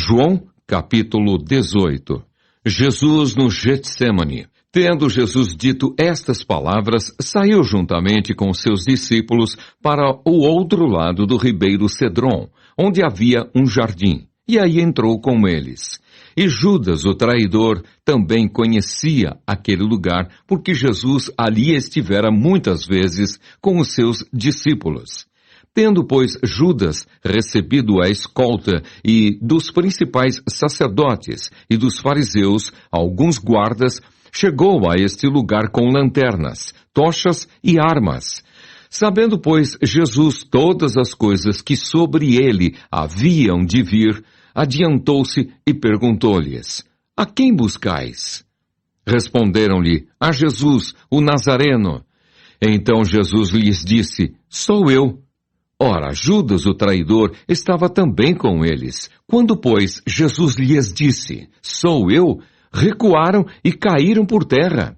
João, capítulo 18. Jesus no Getsêmani. Tendo Jesus dito estas palavras, saiu juntamente com seus discípulos para o outro lado do ribeiro Cedron, onde havia um jardim, e aí entrou com eles. E Judas, o traidor, também conhecia aquele lugar, porque Jesus ali estivera muitas vezes com os seus discípulos. Tendo, pois, Judas recebido a escolta e dos principais sacerdotes e dos fariseus, alguns guardas, chegou a este lugar com lanternas, tochas e armas. Sabendo, pois, Jesus todas as coisas que sobre ele haviam de vir, adiantou-se e perguntou-lhes: A quem buscais? Responderam-lhe: A Jesus, o Nazareno. Então Jesus lhes disse: Sou eu. Ora, Judas, o traidor, estava também com eles. Quando, pois, Jesus lhes disse: Sou eu, recuaram e caíram por terra.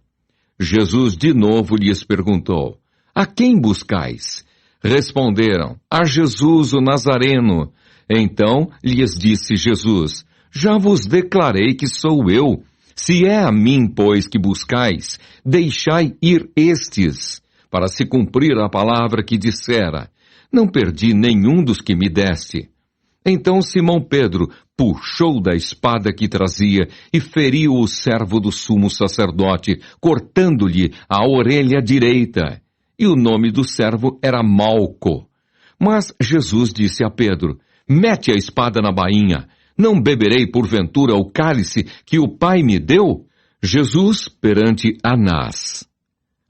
Jesus de novo lhes perguntou: A quem buscais? Responderam: A Jesus, o Nazareno. Então lhes disse Jesus: Já vos declarei que sou eu. Se é a mim, pois, que buscais, deixai ir estes, para se cumprir a palavra que dissera: Não perdi nenhum dos que me deste. Então Simão Pedro puxou da espada que trazia e feriu o servo do sumo sacerdote, cortando-lhe a orelha direita. E o nome do servo era Malco. Mas Jesus disse a Pedro: Mete a espada na bainha. Não beberei porventura o cálice que o Pai me deu? Jesus perante Anás.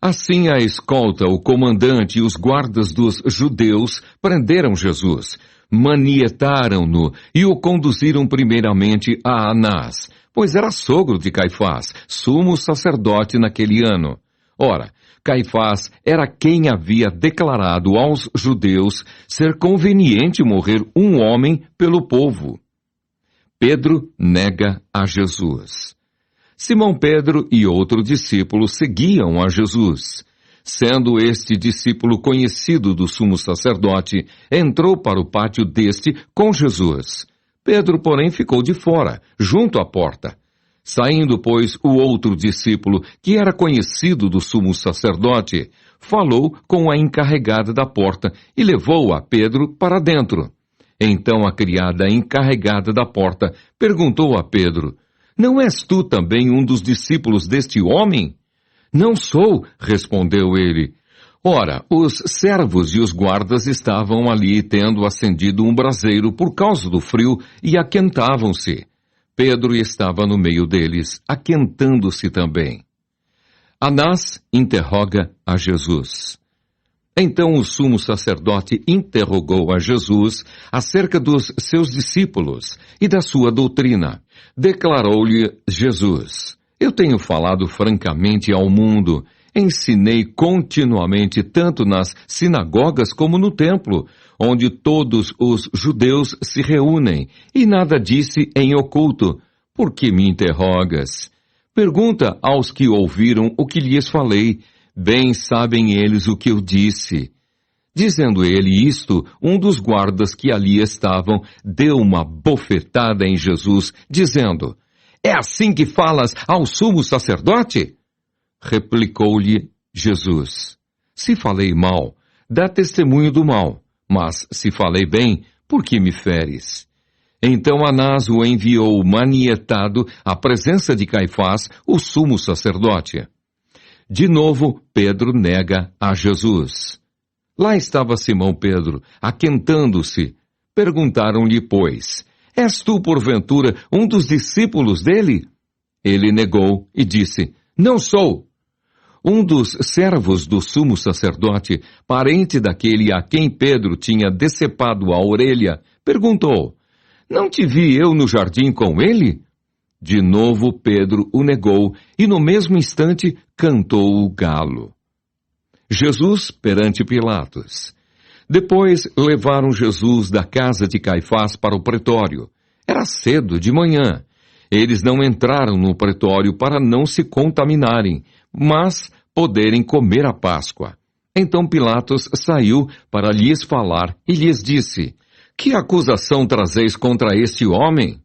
Assim a escolta, o comandante e os guardas dos judeus prenderam Jesus, manietaram-no e o conduziram primeiramente a Anás, pois era sogro de Caifás, sumo sacerdote naquele ano. Ora, Caifás era quem havia declarado aos judeus ser conveniente morrer um homem pelo povo. Pedro nega a Jesus. Simão Pedro e outro discípulo seguiam a Jesus. Sendo este discípulo conhecido do sumo sacerdote, entrou para o pátio deste com Jesus. Pedro, porém, ficou de fora, junto à porta. Saindo, pois, o outro discípulo, que era conhecido do sumo sacerdote, falou com a encarregada da porta e levou a Pedro para dentro. Então a criada encarregada da porta perguntou a Pedro: Não és tu também um dos discípulos deste homem? Não sou, respondeu ele. Ora, os servos e os guardas estavam ali tendo acendido um braseiro por causa do frio e aquentavam-se. Pedro estava no meio deles, aquentando-se também. Anás interroga a Jesus. Então o sumo sacerdote interrogou a Jesus acerca dos seus discípulos e da sua doutrina. Declarou-lhe Jesus: Eu tenho falado francamente ao mundo, ensinei continuamente tanto nas sinagogas como no templo, onde todos os judeus se reúnem, e nada disse em oculto. Por que me interrogas? Pergunta aos que ouviram o que lhes falei. Bem sabem eles o que eu disse. Dizendo ele isto, um dos guardas que ali estavam deu uma bofetada em Jesus, dizendo: É assim que falas ao sumo sacerdote? Replicou-lhe Jesus: Se falei mal, dá testemunho do mal, mas se falei bem, por que me feres? Então Anás o enviou manietado à presença de Caifás, o sumo sacerdote. De novo, Pedro nega a Jesus. Lá estava Simão Pedro, aquentando-se. Perguntaram-lhe, pois: És tu, porventura, um dos discípulos dele? Ele negou e disse: Não sou. Um dos servos do sumo sacerdote, parente daquele a quem Pedro tinha decepado a orelha, perguntou: Não te vi eu no jardim com ele? De novo Pedro o negou, e no mesmo instante cantou o galo. Jesus perante Pilatos. Depois levaram Jesus da casa de Caifás para o pretório. Era cedo de manhã. Eles não entraram no pretório para não se contaminarem, mas poderem comer a Páscoa. Então Pilatos saiu para lhes falar e lhes disse: Que acusação trazeis contra este homem?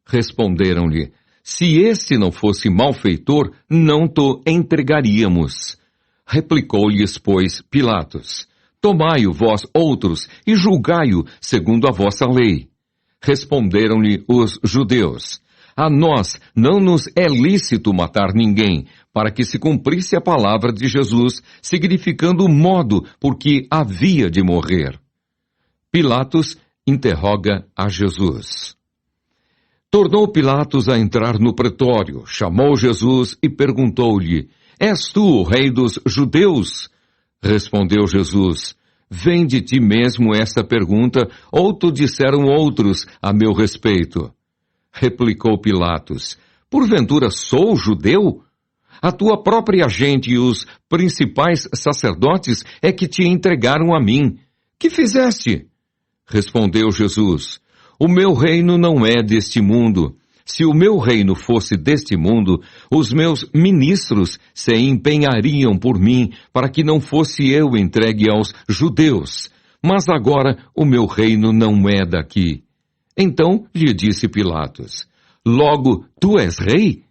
Responderam-lhe: Se este não fosse malfeitor, não te entregaríamos. Replicou-lhes, pois, Pilatos: Tomai-o vós outros e julgai-o segundo a vossa lei. Responderam-lhe os judeus: A nós não nos é lícito matar ninguém, para que se cumprisse a palavra de Jesus, significando o modo por que havia de morrer. Pilatos interroga a Jesus. Tornou Pilatos a entrar no pretório, chamou Jesus e perguntou-lhe: És tu o rei dos judeus? Respondeu Jesus: Vem de ti mesmo esta pergunta, ou te disseram outros a meu respeito? Replicou Pilatos: Porventura sou judeu? A tua própria gente e os principais sacerdotes é que te entregaram a mim. Que fizeste? Respondeu Jesus: O meu reino não é deste mundo. Se o meu reino fosse deste mundo, os meus ministros se empenhariam por mim para que não fosse eu entregue aos judeus. Mas agora o meu reino não é daqui. Então lhe disse Pilatos: Logo, tu és rei?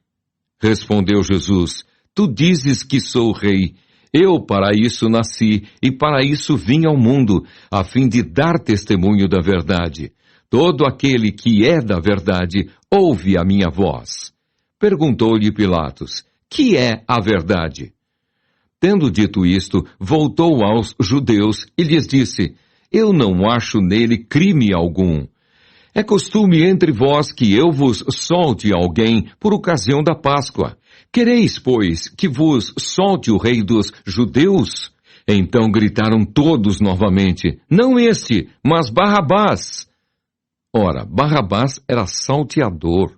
Respondeu Jesus: Tu dizes que sou rei. Eu para isso nasci e para isso vim ao mundo, a fim de dar testemunho da verdade. Todo aquele que é da verdade ouve a minha voz. Perguntou-lhe Pilatos: Que é a verdade? Tendo dito isto, voltou aos judeus e lhes disse: Eu não acho nele crime algum. É costume entre vós que eu vos solte alguém por ocasião da Páscoa. Quereis, pois, que vos solte o rei dos judeus? Então gritaram todos novamente: Não este, mas Barrabás. Ora, Barrabás era salteador.